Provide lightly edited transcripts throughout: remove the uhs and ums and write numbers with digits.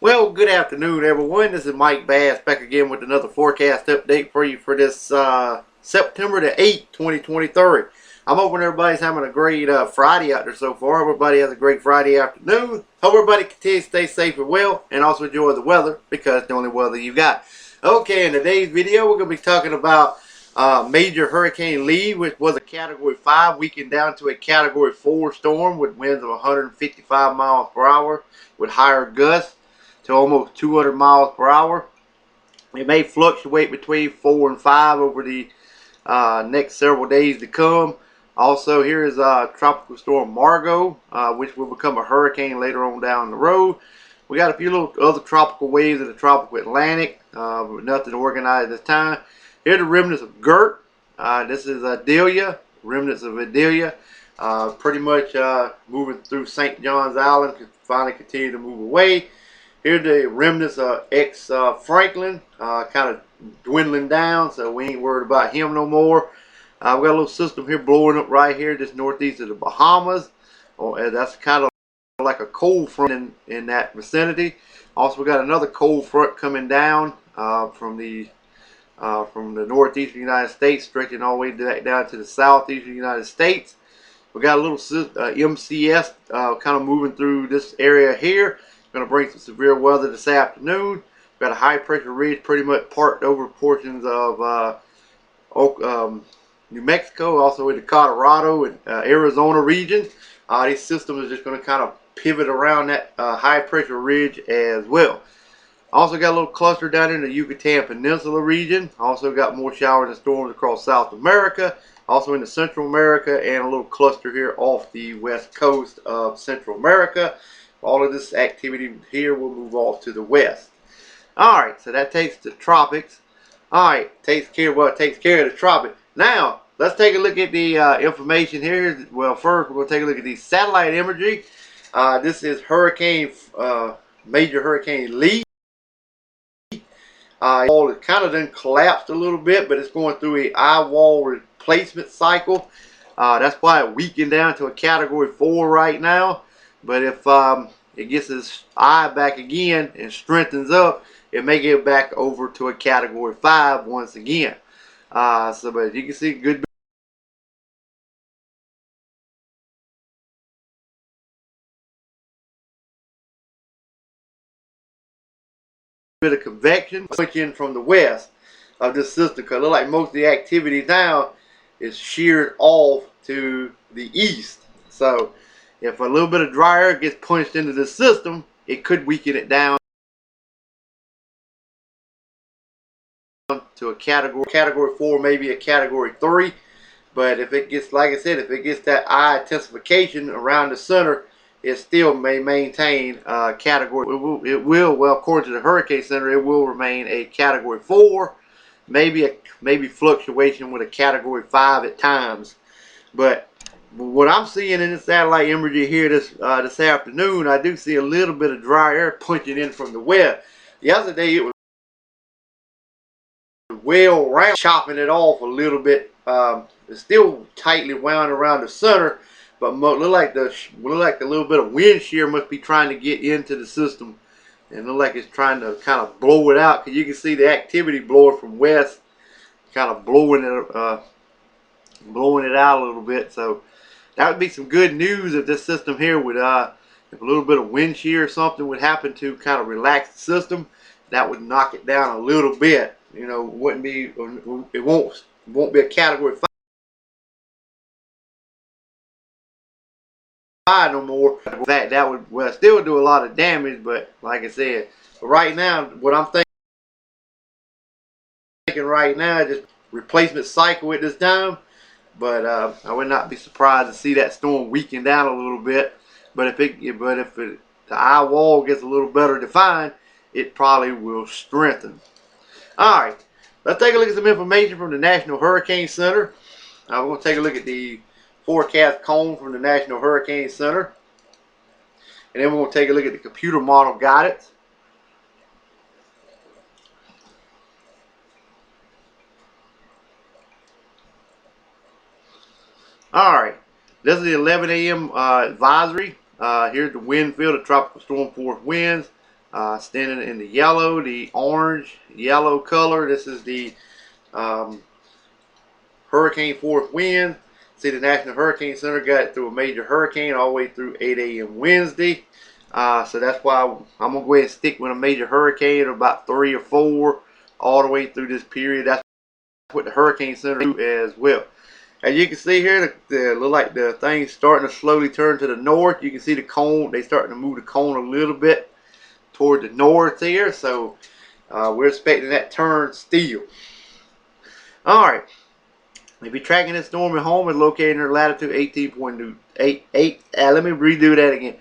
Well, good afternoon, everyone. This is Mike Bass back again with another forecast update for you for this September the 8th, 2023. I'm hoping everybody's having a great Friday out there so far. Everybody has a great Friday afternoon. Hope everybody continues to stay safe and well, and also enjoy the weather because it's the only weather you got. Okay, in today's video, we're going to be talking about Major Hurricane Lee, which was a Category 5, weakened down to a Category 4 storm with winds of 155 miles per hour with higher gusts to almost 200 miles per hour. It may fluctuate between 4 and 5 over the next several days to come. Also, here is Tropical Storm Margot, which will become a hurricane later on down the road. We got a few little other tropical waves in the tropical Atlantic, but nothing organized this time. Here are the remnants of Gert. This is Adelia, remnants of Adelia. Pretty much moving through St. John's Island, finally continue to move away. Here are the remnants of Franklin, kind of dwindling down, so we ain't worried about him no more. We got a little system here blowing up right here, just northeast of the Bahamas. That's kind of like a cold front in that vicinity. Also, we got another cold front coming down from the northeastern United States, stretching all the way down to the southeastern United States. We got a little MCS kind of moving through this area here. Going to bring some severe weather this afternoon. We've got a high pressure ridge pretty much parked over portions of New Mexico, also in the Colorado and Arizona region. These systems are just going to kind of pivot around that high pressure ridge as well. Also got a little cluster down in the Yucatan Peninsula region. Also got more showers and storms across South America. Also in the Central America, and a little cluster here off the west coast of Central America. All of this activity here will move off to the west. Alright, so that takes the tropics. Alright, takes care of the tropics. Now, let's take a look at the information here. Well, first we're going to take a look at the satellite imagery. This is Major Hurricane Lee. It kind of then collapsed a little bit, but it's going through a eye wall replacement cycle. That's why it weakened down to a Category 4 right now. But if it gets its eye back again and strengthens up, it may get back over to a Category 5 once again. But you can see good. Bit of convection in from the west of this system, because it looks like most of the activity now is sheared off to the east. So if a little bit of dry air gets punched into the system, it could weaken it down to a category 4, maybe a Category 3. But if it gets, like I said, if it gets that eye intensification around the center, it still may maintain category. It will, well, according to the Hurricane Center, it will remain a Category 4, maybe fluctuation with a Category 5 at times. But what I'm seeing in the satellite imagery here this afternoon, I do see a little bit of dry air punching in from the west. The other day it was well round, chopping it off a little bit. It's still tightly wound around the center, but look like the little bit of wind shear must be trying to get into the system, and look like it's trying to kind of blow it out, because you can see the activity blower from west kind of blowing it out a little bit. So that would be some good news if this system here would, if a little bit of wind shear or something would happen to kind of relax the system, that would knock it down a little bit. You know, it won't be a Category 5 no more. In fact, that would still do a lot of damage, but like I said, right now, what I'm thinking right now is just replacement cycle at this time. But I would not be surprised to see that storm weaken down a little bit. But if the eye wall gets a little better defined, it probably will strengthen. All right, let's take a look at some information from the National Hurricane Center. We're going to take a look at the forecast cone from the National Hurricane Center, and then we're going to take a look at the computer model guidance. Alright, this is the 11 a.m. advisory. Here's the wind field of tropical storm force winds. standing in the yellow, the orange, yellow color. This is the hurricane force wind. See, the National Hurricane Center got it through a major hurricane all the way through 8 a.m. Wednesday. So that's why I'm going to go ahead and stick with a major hurricane of about 3 or 4 all the way through this period. That's what the Hurricane Center do as well. As you can see here, the look like the thing's starting to slowly turn to the north. You can see the cone, they starting to move the cone a little bit toward the north here. So we're expecting that turn still. Alright. If you're tracking this storm at home, it's located in latitude 18.8. Let me redo that again.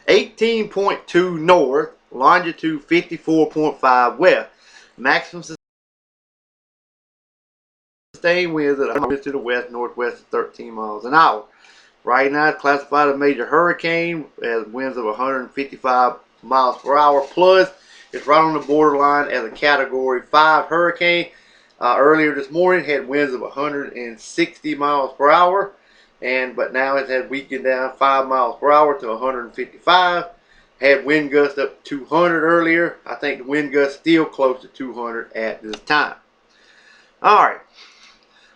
18.2 north, longitude 54.5 west. Maximum sustained winds at to the west northwest of 13 miles an hour. Right now, it's classified as a major hurricane as winds of 155 miles per hour plus. It's right on the borderline as a Category 5 hurricane. Earlier this morning, it had winds of 160 miles per hour, but now it has weakened down 5 miles per hour to 155. Had wind gusts up to 200 earlier. I think the wind gust still close to 200 at this time. All right,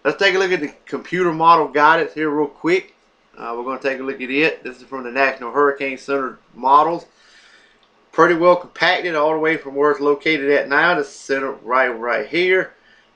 let's take a look at the computer model guidance here real quick. We're going to take a look at it. This is from the National Hurricane Center models. Pretty well compacted all the way from where it's located at now. The center right here,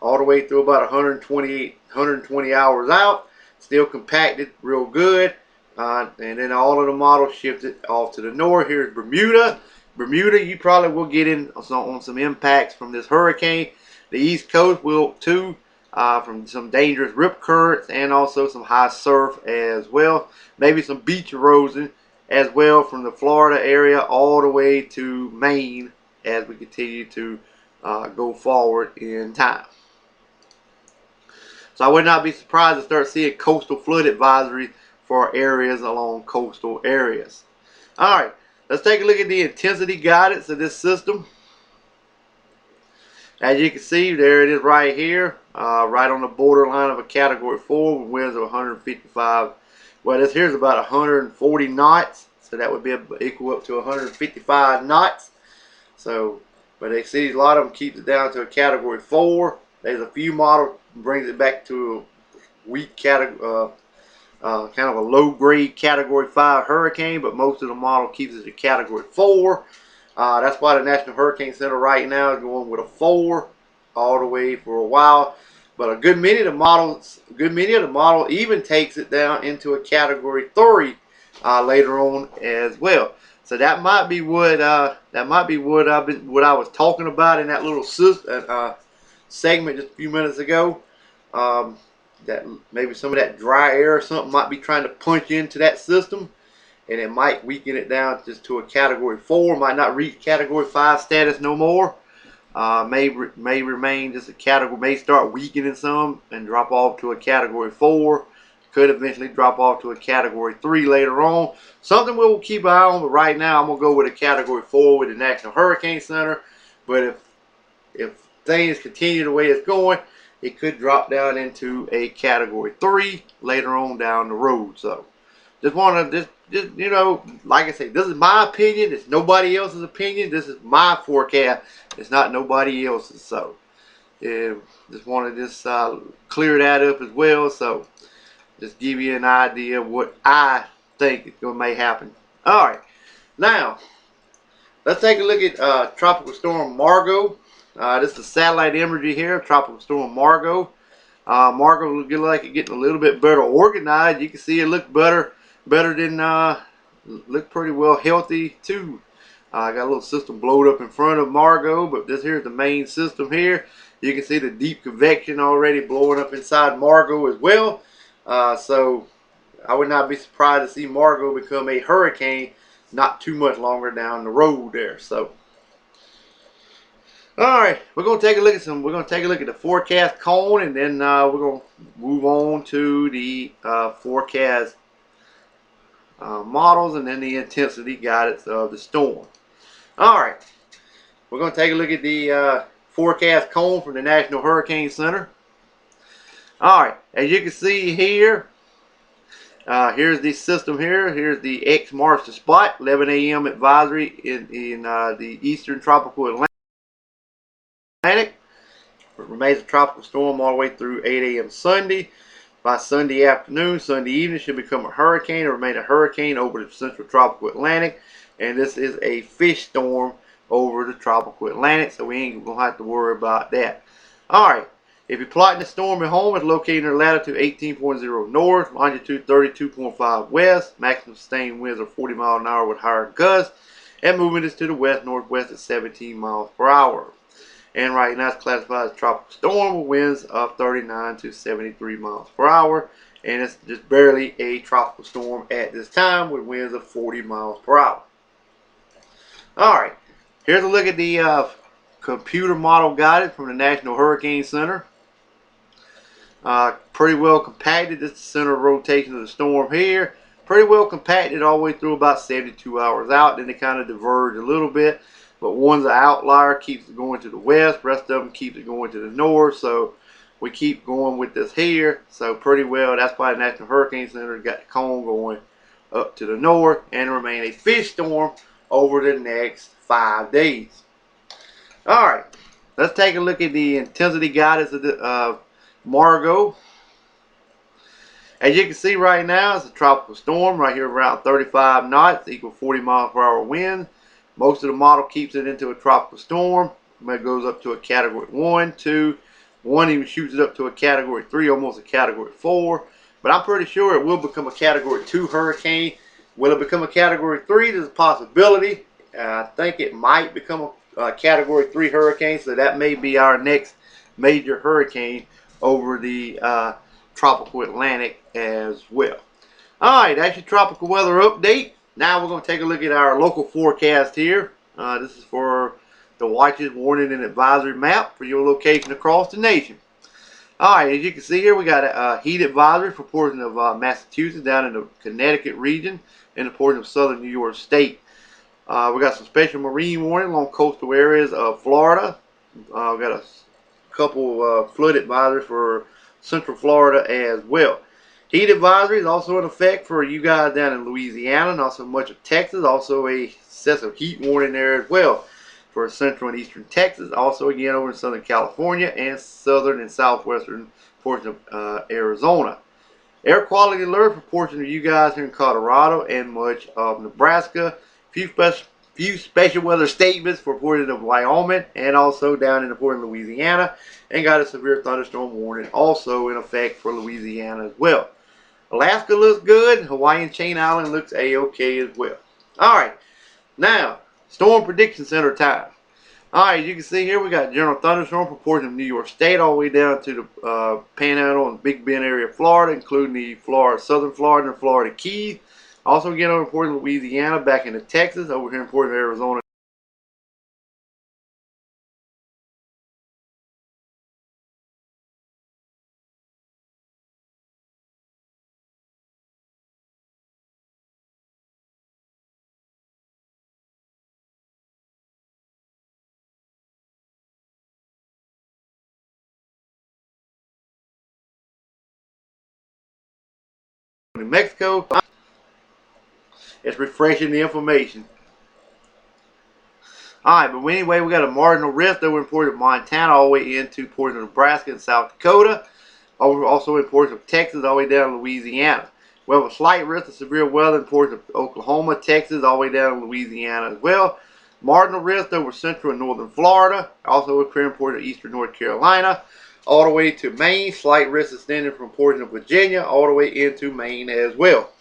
all the way through about 120 hours out. Still compacted real good. And then all of the models shifted off to the north. Here's Bermuda. Bermuda, you probably will get in on some impacts from this hurricane. The East Coast will too, from some dangerous rip currents and also some high surf as well. Maybe some beach erosion as well from the Florida area all the way to Maine as we continue to go forward in time. So I would not be surprised to start seeing coastal flood advisories for areas along coastal areas. Alright, let's take a look at the intensity guidance of this system. As you can see, there it is right here, right on the borderline of a Category 4 with winds of 155. Well, this here's about 140 knots, so that would be equal up to 155 knots. So, but they see a lot of them keeps it down to a Category 4. There's a few models brings it back to a weak category, kind of a low-grade Category 5 hurricane, but most of the model keeps it at Category 4. That's why the National Hurricane Center right now is going with a 4 all the way for a while. But a good many of the models even takes it down into a Category 3 later on as well. So that might be what I was talking about in that little segment just a few minutes ago. That maybe some of that dry air or something might be trying to punch into that system, and it might weaken it down just to a Category 4. Might not reach Category 5 status no more. May remain just a category. May start weakening some and drop off to a Category 4. Could eventually drop off to a Category 3 later on. Something we'll keep an eye on. But right now, I'm gonna go with a Category 4 with the National Hurricane Center. But if things continue the way it's going, it could drop down into a Category 3 later on down the road. So just want to just you know, like I say, this is my opinion. It's nobody else's opinion. This is my forecast. It's not nobody else's. So yeah, just want to just clear that up as well. So just give you an idea of what I think may happen. All right, now let's take a look at Tropical Storm Margot. This is satellite imagery here, Tropical Storm Margot. Margot looks like it's getting a little bit better organized. You can see it look better than look pretty well healthy too. I got a little system blowed up in front of Margot, but this here's the main system here. You can see the deep convection already blowing up inside Margot as well. So I would not be surprised to see Margot become a hurricane not too much longer down the road there. So all right, we're gonna take a look at the forecast cone, and then we're gonna move on to the forecast models, and then the intensity guidance of the storm. All right, we're gonna take a look at the forecast cone from the National Hurricane Center. All right, as you can see here, Here's the system here. Here's the X marks the spot. 11 a.m. advisory in the eastern tropical Atlantic. It remains a tropical storm all the way through 8 a.m. Sunday. By Sunday afternoon, Sunday evening, should become a hurricane or remain a hurricane over the central tropical Atlantic. And this is a fish storm over the tropical Atlantic, so we ain't going to have to worry about that. Alright, if you're plotting the storm at home, it's located in latitude 18.0 north, longitude 32.5 west. Maximum sustained winds are 40 miles an hour with higher gusts, and movement is to the west-northwest at 17 miles per hour. And right now it's classified as a tropical storm with winds of 39 to 73 miles per hour. And it's just barely a tropical storm at this time with winds of 40 miles per hour. Alright, here's a look at the computer model guided from the National Hurricane Center. Pretty well compacted. This is the center of rotation of the storm here. Pretty well compacted all the way through about 72 hours out. Then they kind of diverge a little bit. But one's an outlier, keeps it going to the west. The rest of them keeps it going to the north. So we keep going with this here. So pretty well, that's why the National Hurricane Center got the cone going up to the north and remain a fish storm over the next 5 days. Alright, let's take a look at the intensity guidance of the Margot. As you can see right now, it's a tropical storm right here around 35 knots, equal 40 miles per hour wind. Most of the model keeps it into a tropical storm. It goes up to a category 1, 2, 1 even shoots it up to a category 3, almost a category 4. But I'm pretty sure it will become a category 2 hurricane. Will it become a category 3? There's a possibility. I think it might become a category 3 hurricane, so that may be our next major hurricane over the tropical Atlantic as well. Alright, that's your tropical weather update. Now we're going to take a look at our local forecast here. This is for the watches, warning, and advisory map for your location across the nation. Alright, as you can see here, we got a heat advisory for portions of Massachusetts down in the Connecticut region and a portion of southern New York State. We got some special marine warning along coastal areas of Florida. We got a couple flood advisories for central Florida as well. Heat advisory is also in effect for you guys down in Louisiana and also much of Texas. Also a excessive heat warning there as well for central and eastern Texas. Also again over in southern California and southern and southwestern portion of Arizona. Air quality alert for portions of you guys here in Colorado and much of Nebraska. Few special weather statements for portions of Wyoming and also down in the portion of Louisiana. And got a severe thunderstorm warning also in effect for Louisiana as well. Alaska looks good. Hawaii and Chain Island looks a-okay as well. Alright, now, Storm Prediction Center time. Alright, you can see here we got general thunderstorm for portion of New York State all the way down to the Panhandle and Big Bend area of Florida, including the southern Florida and Florida Keys. Also again over in portion of Louisiana, back into Texas, over here in portion of Arizona. New Mexico. It's refreshing the information. Alright, but anyway, we got a marginal risk over in portion of Montana all the way into portion of Nebraska and South Dakota. Also in portion of Texas all the way down to Louisiana. We have a slight risk of severe weather in portion of Oklahoma, Texas, all the way down to Louisiana as well. Marginal risk over central and northern Florida. Also occurring in portion of eastern North Carolina. All the way to Maine. Slight risk extending from portion of Virginia all the way into Maine as well.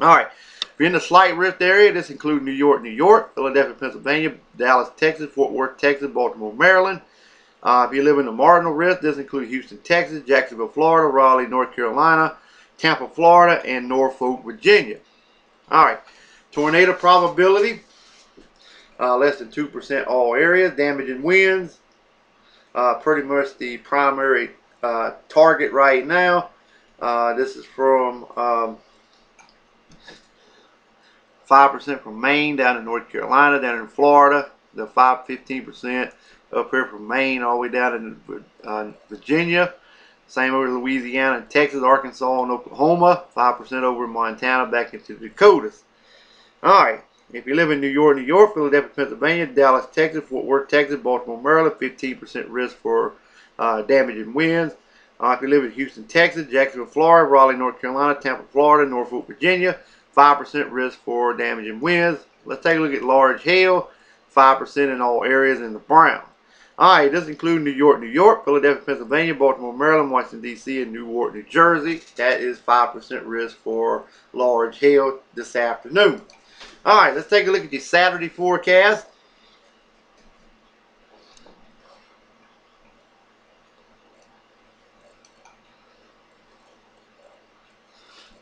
Alright. If you're in the slight risk area, this includes New York, Philadelphia, Pennsylvania, Dallas, Texas, Fort Worth, Texas, Baltimore, Maryland. If you live in the marginal risk, this includes Houston, Texas, Jacksonville, Florida, Raleigh, North Carolina, Tampa, Florida, and Norfolk, Virginia. Alright, tornado probability, less than 2% all areas, damaging winds, pretty much the primary target right now. This is from 5% from Maine down in North Carolina, down in Florida, the 15% up here from Maine all the way down in Virginia. Same over Louisiana and Texas, Arkansas, and Oklahoma. 5% over Montana, back into the Dakotas. Alright, if you live in New York, Philadelphia, Pennsylvania, Dallas, Texas, Fort Worth, Texas, Baltimore, Maryland, 15% risk for damaging winds. If you live in Houston, Texas, Jacksonville, Florida, Raleigh, North Carolina, Tampa, Florida, Norfolk, Virginia, 5% risk for damaging winds. Let's take a look at large hail, 5% in all areas in the brown. Alright, this includes New York, Philadelphia, Pennsylvania, Baltimore, Maryland, Washington, D.C., and Newark, New Jersey. That is 5% risk for large hail this afternoon. Alright, let's take a look at the Saturday forecast.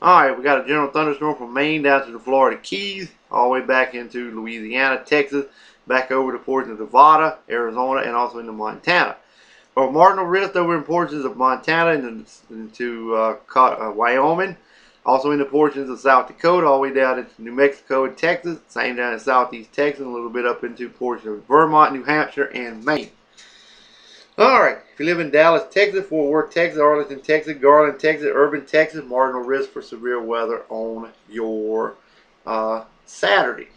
Alright, we got a general thunderstorm from Maine down to the Florida Keys, all the way back into Louisiana, Texas, back over to portions of Nevada, Arizona, and also into Montana. For marginal risk over in portions of Montana and into Wyoming, also into portions of South Dakota, all the way down into New Mexico and Texas, same down in southeast Texas, a little bit up into portions of Vermont, New Hampshire, and Maine. Alright, if you live in Dallas, Texas, Fort Worth, Texas, Arlington, Texas, Garland, Texas, Urban, Texas, marginal risk for severe weather on your Saturday.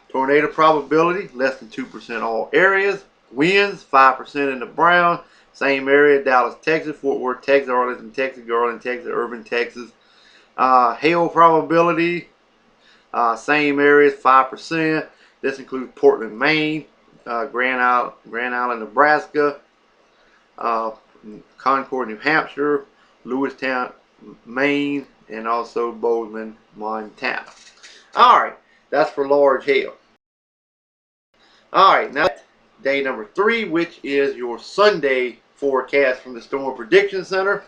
Tornado probability, less than 2% all areas. Winds, 5% in the brown. Same area, Dallas, Texas, Fort Worth, Texas, Arlington, Texas, Garland, Texas, Urban, Texas. Hail probability, same areas, 5%. This includes Portland, Maine, Grand Island, Nebraska, Concord, New Hampshire, Lewistown, Maine, and also Bozeman, Montana. Alright, that's for large hail. Alright, now day number 3, which is your Sunday forecast from the Storm Prediction Center.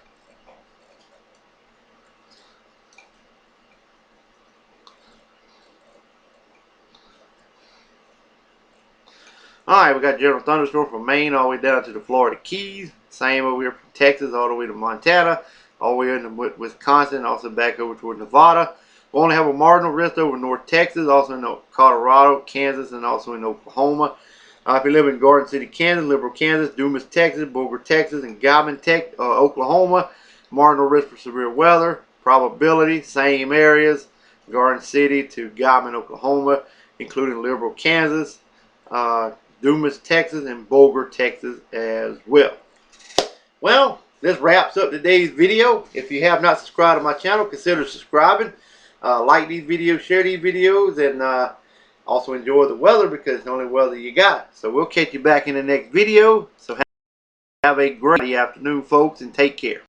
Alright, we got general thunderstorm from Maine all the way down to the Florida Keys. Same over here from Texas all the way to Montana, all the way into Wisconsin, also back over toward Nevada. We only have a marginal risk over North Texas, also in Colorado, Kansas, and also in Oklahoma. If you live in Garden City, Kansas, Liberal, Kansas, Dumas, Texas, Boulder, Texas, and Godman, Oklahoma, marginal risk for severe weather. Probability, same areas, Garden City to Godman, Oklahoma, including Liberal, Kansas, Dumas, Texas, and Boulder, Texas as well. Well, this wraps up today's video. If you have not subscribed to my channel, consider subscribing. Like these videos, share these videos, and also enjoy the weather, because it's the only weather you got. So we'll catch you back in the next video. So have a great afternoon, folks, and take care.